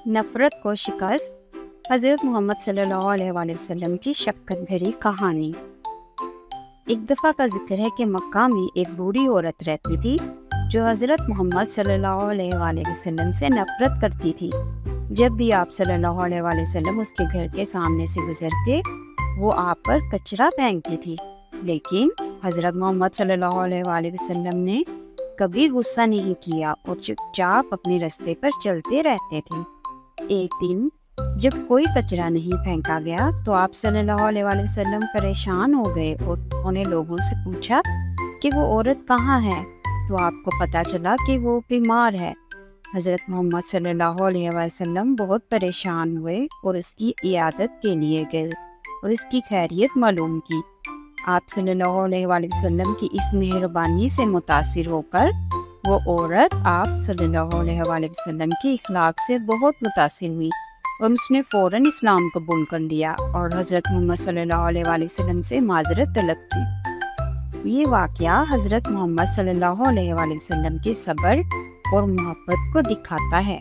नफ़रत को शिकस्त। हज़रत मोहम्मद सल्लल्लाहु अलैहि वसल्लम की शफ़क़त भरी कहानी। एक दफ़ा का जिक्र है कि मक्का में एक बूढ़ी औरत रहती थी जो हज़रत मोहम्मद सल्लल्लाहु अलैहि वसल्लम से नफ़रत करती थी। जब भी आप सल्लल्लाहु अलैहि वसल्लम उसके घर के सामने से गुजरते वो आप पर कचरा फेंकती थी, लेकिन हज़रत मोहम्मद सल्लल्लाहु अलैहि वसल्लम ने कभी गुस्सा नहीं किया और चुपचाप अपने रास्ते पर चलते रहते थे। एक दिन जब कोई कचरा नहीं फेंका गया तो आप सल्लल्लाहु अलैहि वसल्लम परेशान हो गए और उन्होंने लोगों से पूछा कि वो औरत कहाँ है। तो आपको पता चला कि वो बीमार है। हज़रत मोहम्मद सल्लल्लाहु अलैहि वसल्लम बहुत परेशान हुए और उसकी इयादत के लिए गए और इसकी खैरियत मालूम की। आप सल्लल्लाहु अलैहि वसल्लम की इस मेहरबानी से मुतासिर होकर वो औरत आप सल्लल्लाहु अलैहि वसल्लम के इखलाक से बहुत मुतासिर हुई और उसने फ़ौरन इस्लाम कबूल कर लिया और हज़रत मोहम्मद सल्लल्लाहु अलैहि वसल्लम से माज़रत तलब की। ये वाक़या हज़रत मोहम्मद सल्लल्लाहु अलैहि वसल्लम के सब्र और मोहब्बत को दिखाता है।